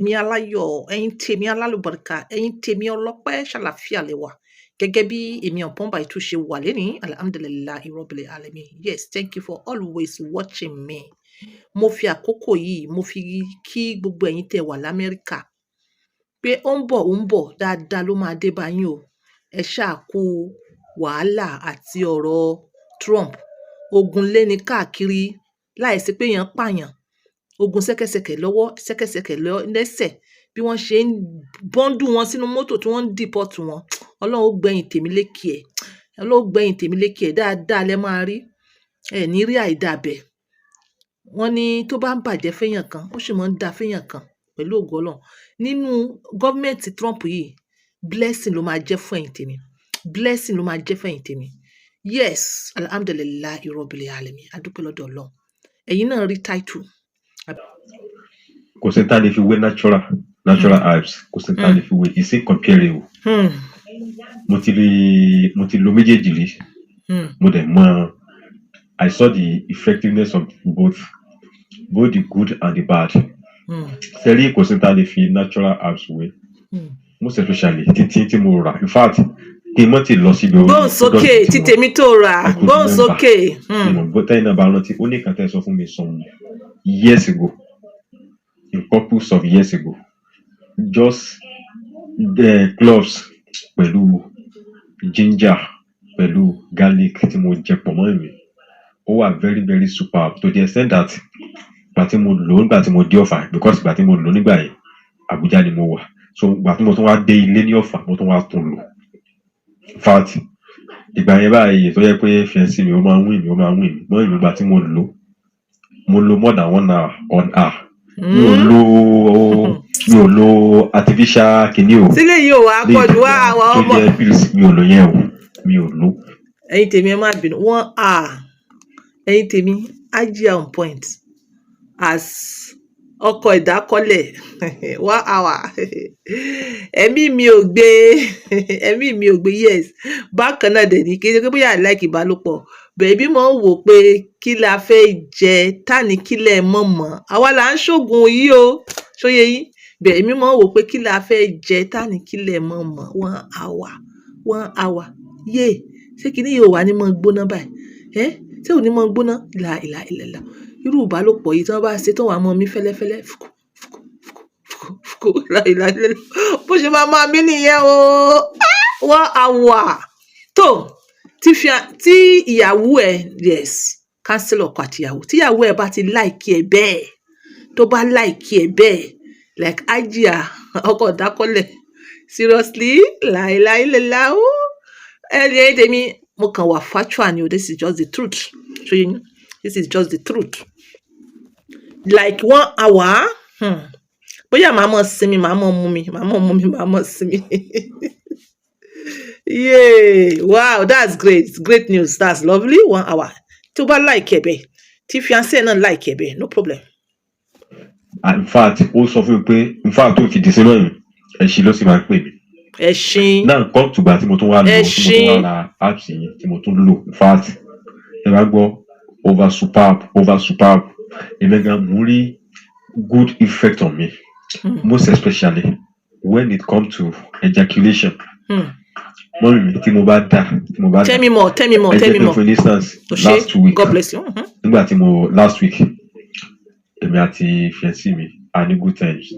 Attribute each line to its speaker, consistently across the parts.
Speaker 1: mi aláyọ̀, ẹ̀yin tèmi alálùbáríkà, ẹ̀yin tèmi ọlọ́pẹ́ ṣàlàáfíà lẹ wà. Gẹ́gẹ́ bí èmi Ọ̀pọ̀nba Ìtú ṣe wà lénìí, alhamdulillahi rabbil alamin. Yes, thank you for always watching me. Mo fi àkókò yìí, mo fi kí gbogbo ẹ̀yin tẹ́ wà l'Amẹ́ríkà pé ó ń bọ̀ dáadáa ló máa dé bá yín o. Ẹ ṣáà kú wàhálà àti ọ̀rọ̀ Trump. Ogun lé ní káàkiri láìsí pé èèyàn pààyàn. Ogun ṣẹ́kẹ́ṣẹkẹ̀ lọ́wọ́, ṣẹ́kẹ́ṣẹkẹ̀ lẹ́sẹ̀. Bí wọ́n ṣe ń bọ́ńdù wọn sínú mọ́tò tí wọ́n ń deport wọn. Ọlọ́run ó gbẹ̀yìn tèmi lékè ẹ̀. Ọlọ́run ó gbẹ̀yìn tèmi lékè ẹ̀ dáadáa lẹ máa rí. Ẹ ní rí àìdá bẹ̀. Wọ́n ní tó bá ń bàjẹ́ fẹ́yàn kan, ó sì máa ń da fẹ́yàn kan pẹ̀lú ògo Ọlọ́run. Nínú gọ́ọ̀mẹ̀ntì Trump yìí, blessing ló máa jẹ́ fún ẹ̀yin tèmi. Blessing ló máa jẹ́ fún ẹ̀yin tèmi. Yes, alhamdulillahi rabbil alamin. A dúpẹ́ lọ́dọ̀ Ọlọ́run. Ẹ̀yin náà rí title.
Speaker 2: Kò sí tá lè fi wé natural herbs. Kò sí tá lè fi wé. It's incomparable. Mo ti lo méjèèjì rí. Mo dẹ̀ mọ̀. I saw the effectiveness of both the good and the bad. Sẹ́rí kò sí tá lè fi natural herbs wé. Most especially tí mo rà. In fact, kí n mọ̀ ti lọ síbi orí.
Speaker 1: Gbóhùn sókè tí tèmi tó rà. Gbóhùn sókè.
Speaker 2: Bọ́tá iná bá rántí, ó ní kan tẹ́ sọ fún mi some years ago. A couples of years ago. Just the cloves pẹ̀lú ginger pẹ̀lú garlic tí mo jẹ pọ̀ mọ́ mi. Ó wà very very superb to the extent that ìgbà tí mo lò nígbà tí mo dé Ọ̀fà, because ìgbà tí mo lò nígbà yẹn Abuja ni mo wà. So ìgbà tí mo tún wá dé ilé ní Ọ̀fà, mo tún wá tún lò. In fact, ìgbà yẹn báyìí tó yẹ pé fiancé mi ó máa ń wìn mí. Mọ́ ìgbà tí mo lò more than 1 hour on hour. Mi ò lo artificial kìíní o.
Speaker 1: Sílẹ̀ yìí ò wá pọ̀jù wá àwọn ọmọ.
Speaker 2: Tó jẹ́ pills mi ò lò yẹn o. Mi ò lò.
Speaker 1: Ẹ̀yin tèmi ẹ má bínú. 1 hour. Ẹ̀yin tèmi Ajia on point. As ọkọ̀ ìdákọ́lẹ̀ 1 hour. Ẹ̀mí mi ò gbé yes. Bákan náà dẹ̀ ní kí ṣe pé bóyá I like ìbálòpọ̀. Bẹ̀bí mo ń wò pé kí la fẹ́ jẹ tání kílẹ̀ mọ̀mọ́. Àwa là ń ṣògùn yìí o. Ṣóyè yín. Bẹ̀bí mo ń wò pé kí la fẹ́ jẹ tání kílẹ̀ mọ̀mọ́. 1 hour. Yé. Ṣé kí ni yóò wá ní mọ́ gbóná báyìí? Ṣé ò ní mọ́ gbóná? Ìlà. Irú ìbálòpọ̀ yìí tí wọ́n bá ṣe tó wà mọ́ mi fẹ́lẹ́fẹ́lẹ́. Bó ṣe máa mí nìyẹn o. 1 hour. Tó. Tí ìyàwó ẹ, yes, cancel ọkọ àti ìyàwó. Tí ìyàwó ẹ bá ti like ẹ bẹ́ẹ̀, tó bá like ẹ bẹ́ẹ̀, like Ajia, ọkọ ìdákọ́lẹ̀. Seriously, láìláìlélá o. Ẹ̀yin tèmi, mo kàn wà factual ni o. This is just the truth. So this is just the truth. Like 1 hour. Bóyá màá mọ̀ sinmi, màá mọ̀ mú mi, màá mọ̀ sinmi. Yay! Wow, that's great. Great news. That's lovely. 1 hour. Tí o bá like ẹ bẹ́ẹ̀, tí fiancé náà like ẹ bẹ́ẹ̀, no problem.
Speaker 2: In fact, ó sọ fún mi pé, in fact, tó fi dì sínú ẹ̀yìn, ẹ̀ṣin ló sì máa ń pè mí.
Speaker 1: Ẹ̀ṣin.
Speaker 2: Náà come to gbà tí mo tún wá lò, tí mo tún wá ra apps yìí, tí mo tún lò. In fact, ẹ bá gbọ́, over superb. Èmi gan mo rí good effect on me. Most especially when it comes to ejaculation. Mọ́mí tí mo bá dà.
Speaker 1: Tell me more.
Speaker 2: For instance, last week.
Speaker 1: God bless you.
Speaker 2: Nígbà tí last week, èmi àti fiancé mi a ní good times.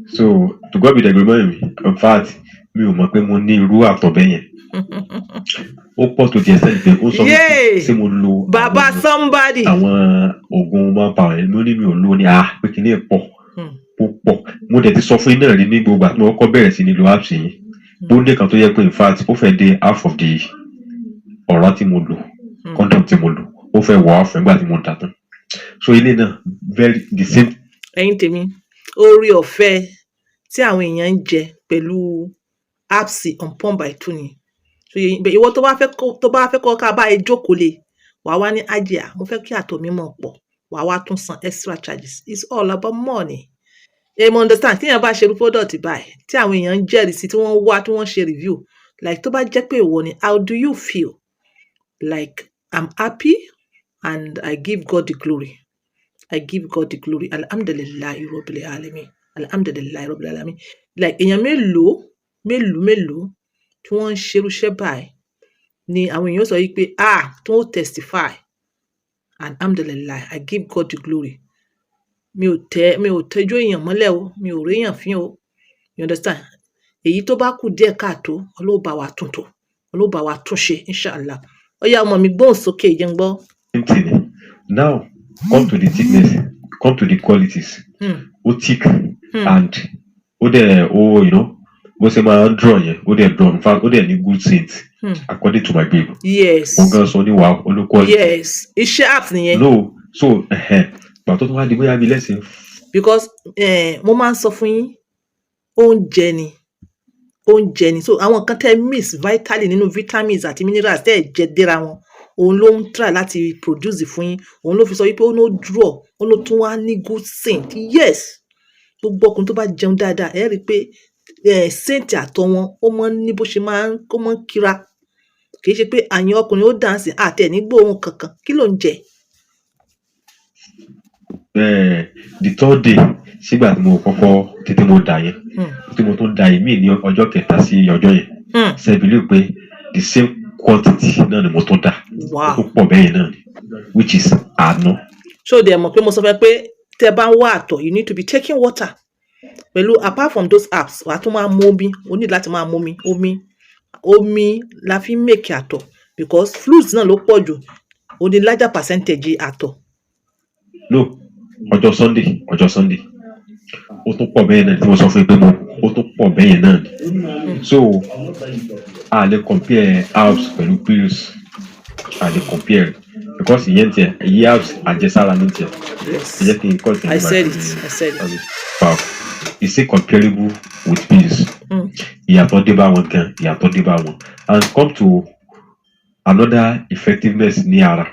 Speaker 2: So to God be the glory, mi. In fact, mi ò mọ̀ pé mo ní irú àtọ̀bẹ́ yẹn. Ó pọ̀ tó di ẹsẹ̀ pé ó sọ pé ṣé mo lo
Speaker 1: baba somebody
Speaker 2: àwọn oògùn máa pa ẹ̀ lórí mi ò lò ní pé kí ní pọ̀. Mo dẹ̀ ti sọ fún iná rí ní gbogbo àti mo kọ́kọ́ bẹ̀rẹ̀ sí ní lo apps yìí. Ó ní kan tó yẹ pé in fact ó fẹ́ dé half of the ọ̀rá tí mo lò, condom tí mo lò, ó fẹ́ wọ half nígbà tí mo dà tán. So ilé náà very the same.
Speaker 1: Ẹ̀yin tèmi, orí ọ̀fẹ́ tí àwọn èèyàn ń jẹ pẹ̀lú apps Ọ̀pọ̀nba Ìtú ni. So ìwọ tó bá fẹ́ kọ́ ká bá ẹ jókòó lé, wàá wá ní Ajia, mo fẹ́ kí àtọ̀ mi mọ̀ pọ̀, wàá wá tún san extra charges. It's all about money. Mo understand tí èèyàn bá ṣe product báyìí, tí àwọn èèyàn ń jẹ́rìí sí, tí wọ́n wá, tí wọ́n ṣe review, like tó bá jẹ́ pé ìwọ ni, how do you feel? Like I'm happy and I give God the glory. Alhamdulillahi rabbil alamin. alhamdulilayi rabbil alamin like èèyàn mélòó tí wọ́n ń ṣerú iṣẹ́ báyìí ni àwọn èèyàn sọ wípé tí wọ́n testify alhamdulilayi I give God the glory mi ò tẹ́jú èèyàn mọ́lẹ̀ o mi ò réèyàn fín o you understand èyí tó bá kù díẹ̀ káàtó Ọlọ́run bá wa tún tò Ọlọ́run bá wa tún ṣe inshallah ó yá ọmọ mi gbóhùn sókè jẹ́ n gbọ́.
Speaker 2: Now come to the thickness, come to the qualities. Ó thick and ó dẹ̀ you know bó ṣe máa ń draw yẹn ó dẹ̀ draw in fact ó dẹ̀ ní good scent according to my babe.
Speaker 1: Yes.
Speaker 2: Ó gan sọ ní wàá olùkọ́.
Speaker 1: Yes iṣẹ́ app nìyẹn.
Speaker 2: No so gbà tó tún wá di bóyá bí lẹ́sìn.
Speaker 1: Because mo máa ń sọ fún yín oúnjẹ ni so àwọn nǹkan tẹ́ miss vitally nínú vitamins àti minerals tẹ́ ẹ̀ jẹ déra wọn òun ló ń try láti produce fún yín òun ló fi sọ wípé ó ló draw ó ló tún wá ní good scent yes gbogbo ọkùnrin tó bá jẹun dáadáa ẹ rí i pé scent àtọ̀ wọn ó máa ń ní bó ṣe máa ń kíra kì í ṣe pé àyàn ọkùnrin ó dànsì àti ẹ̀ ní gbóòórùn kankan kí ló ń jẹ.
Speaker 2: The third day sígbà tí mo kọ́kọ́ tètè mo dà yẹn tí mo tún da ìmí ní ọjọ́ kẹta sí ọjọ́ yẹn ṣe believe pé the same quantity náà ni mo tún dà ó pọ̀ bẹ́ẹ̀ náà ni which is àná.
Speaker 1: so dẹ̀ mọ̀ pé mo sọ fẹ́ pé tẹ́ bá ń wá àtọ̀ you need to be taking water pẹ̀lú apart from those apps wàá tún máa mú omi o need láti máa mú omi la fi make àtọ̀ because fluids náà ló pọ̀ jù o ní larger percentage àtọ̀.
Speaker 2: no ọjọ́ sunday ó tún pọ̀ bẹ́ẹ̀ náà tí mo sọ fún yín pé ó tún pọ̀ bẹ́ẹ̀ náà ni so a lè compare herbs pẹ̀lú pills a lè compare because ìyẹn tiẹ̀ èyí herbs àjẹsára ní tiẹ̀ ìyẹn kì í kọ́ ìtàn
Speaker 1: I said it.
Speaker 2: Wow. It's comparable with pills ìyàtọ̀ dé bá wọn gan ìyàtọ̀ dé bá wọn and come to another effectiveness ní ara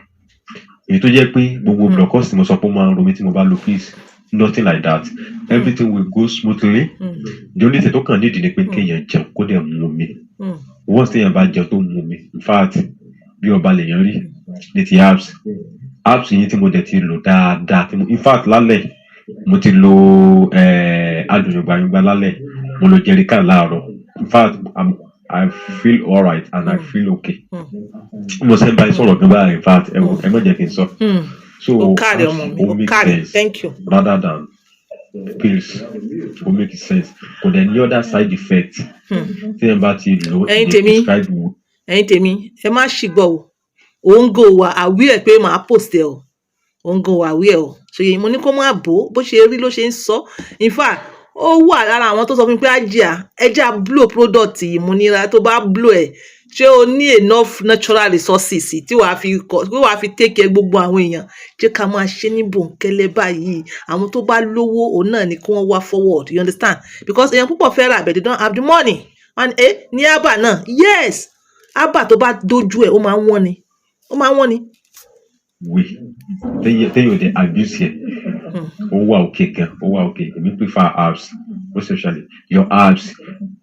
Speaker 2: èyí tó jẹ́ pé gbogbo blockers tí mo sọ pé ó máa ń romi tí mo bá lo pills nothing like that everything will go smoothly the only thing tó kàn nídìí ni pé kéèyàn jẹun kó dẹ̀ mu omi once téèyàn bá jẹun tó mu omi in fact bí ọba lèèyàn rí ní ti herbs yìí tí mo dẹ̀ ti lò dáadáa in fact lálẹ́ mo ti lo adùn yọ̀gbàyọ̀gbà lálẹ́ mo lo jerrycan láàárọ̀ in fact I feel alright and I feel okay. Mo ṣe ń bá yín sọ̀rọ̀ gan báyìí in fact ẹ má jẹ́ kí n sọ. So ó make sense
Speaker 1: thank you.
Speaker 2: rather than pills ó make sense kò dẹ̀ ní other side effect tí ẹ bá ti lò
Speaker 1: ẹ̀yin tèmi ẹ má ṣìgbọ́ o òun gò wà àwí ẹ̀ pé màá post ẹ̀ o òun gò wà àwí ẹ̀ o ṣe mo ní kó má bó ṣe rí ló ṣe ń sọ in fact ó wà lára àwọn tó sọ fún mi pé ẹja blow product ìmúnira tó bá blow ẹ̀ ṣé o ní enough natural resources tí wàá fi take care gbogbo àwọn èèyàn jẹ́ ká máa ṣe ní bòńkẹ́lẹ́ báyìí àwọn tó bá lówó òun náà ni kí wọ́n wá forward you understand because èèyàn púpọ̀ fẹ́ rà but they don't have the money and ní abba náà yes abba tó bá dojú ẹ̀ ó máa ń wọ́n ni.
Speaker 2: téèyàn dé abuse yẹ ó wà òkè gan ó wà òkè èmi prefer herbs especially your herbs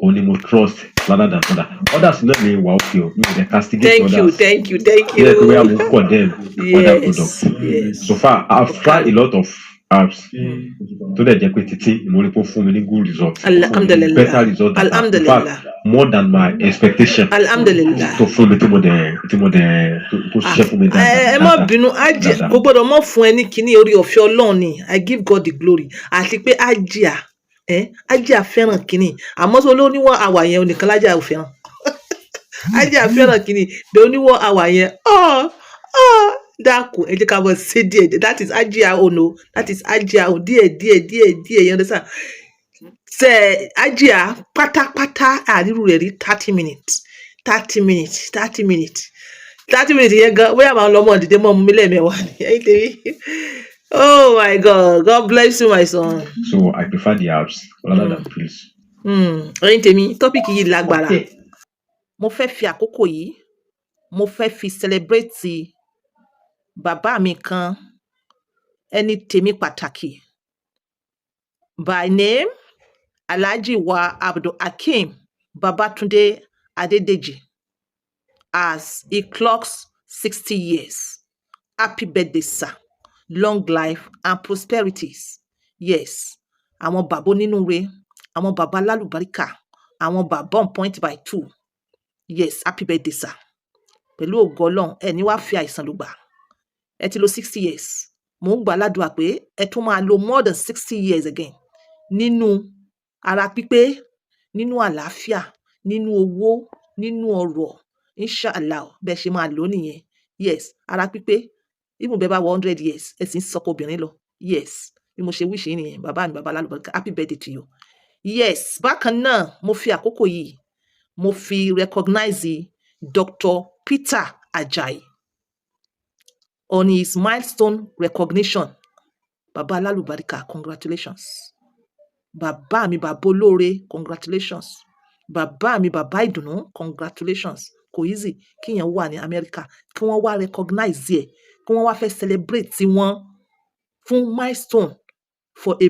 Speaker 2: only mo trust rather than others náà lè wà òkè o mi ò dé castigate others
Speaker 1: thank you
Speaker 2: yeah the way I will condemn other products so far I've tried a lot of herbs tó dẹ̀ jẹ́ pé títí mo rí pé ó fún mi ní good result
Speaker 1: alhamdulillah
Speaker 2: better result in fact more than my expectation
Speaker 1: alhamdulillah
Speaker 2: tó fún mi tí mo dẹ̀ tó ṣiṣẹ́ fún mi dáadáa.
Speaker 1: ẹ má bínú kò gbọ́dọ̀ mọ̀ fún ẹ ní kíní orí ọ̀fẹ́ Ọlọ́run ni I give God the glory àti pé Ajia fẹ́ràn kíní àmọ́ tó lóníwọ̀ àwà yẹn onìkan lájà ò fẹ́ràn Ajia fẹ́ràn kíní bẹ́ẹ̀ oníwọ̀ àwà yẹn dákun ẹ jẹ́ ká bọ̀ ṣe díẹ̀ that is Ajia ono that is Ajia o díẹ̀ you understand ṣe Ajia pátápátá àrírù rẹ̀ rí 30 minutes yẹn gan bóyá màá lọ mọ dìde mọ mú mi lẹ́ẹ̀mẹ́wàá ni ẹ̀yin tèmi oh my God bless you my son.
Speaker 2: So I prefer the herbs rather than pills.
Speaker 1: ẹ̀yin tèmi tọ́pìkì yìí lágbára mo fẹ́ fi àkókò yìí mo fẹ́ fi celebrate bàbá mi kan ẹni tèmi pàtàkì by name Alhaji wa Abdulhakeem Babatunde Adedeji as he clocks 60 years. Happy birthday, sir. Long life and prosperities. Yes. àwọn bàbá onínúure, àwọn bàbá alálùbáríkà, àwọn bàbá on point by 2. Yes, happy birthday sir. Pẹ̀lú ògo Ọlọ́run, ẹ ní wá fi àìsàn lùgbà. Ẹ ti lo 60 years. Mò ń gbà ládùúrà pé ẹ tún máa lo more than 60 years again. Nínú ara pípé, nínú àlàáfíà, nínú owó, nínú ọrọ̀. Inshallah, bẹ́ẹ̀ ṣe máa lò nìyẹn. Yes, ara pípé. Even bẹ́ẹ̀ bá wọ 100 years, ẹ sì ń sọkọ obìnrin lọ. Yes, bí mo ṣe wish yín nìyẹn. Bàbá mi, bàbá alálùbáríkà, happy birthday to you. Yes, bákan náà, mo fi àkókò yìí, mo fi recognize Dr. Peter Ajayi on his milestone recognition. Bàbá alálùbáríkà, congratulations. Bàbá mi, bàbá olóore, congratulations. Bàbá mi, bàbá ìdùnnú, congratulations. Kò easy kíyàn wà ní Amẹ́ríkà, kí wọ́n wá recognize ẹ̀, kí wọ́n wá fẹ́ celebrate tiwọn fún milestone for a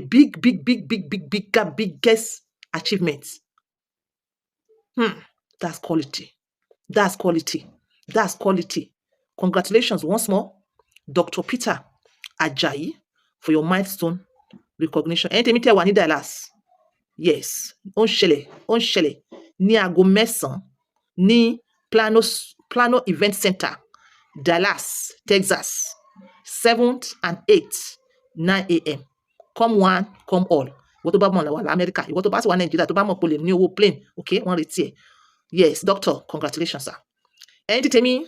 Speaker 1: biggest achievement. That's quality. That's quality. That's quality. Congratulations once more, Dr. Peter Ajayi, for your milestone recognition. Ẹni tèmi tẹ́ wà ní Dallas. Yes, ó ń ṣẹlẹ̀ ní aago 9 ní Plano Event Center, Dallas, Texas, 7th and 8th, 9 a.m. Come one, come all. Ìwọ tó bá mọ̀ wà l'Amẹ́ríkà, ìwọ tó bá sì wà Nàìjíríà, tó bá mọ̀ pé lè ní owó plane, okay, wọ́n retí ẹ̀. Yes, doctor, congratulations, sir. Ẹni tí tèmi,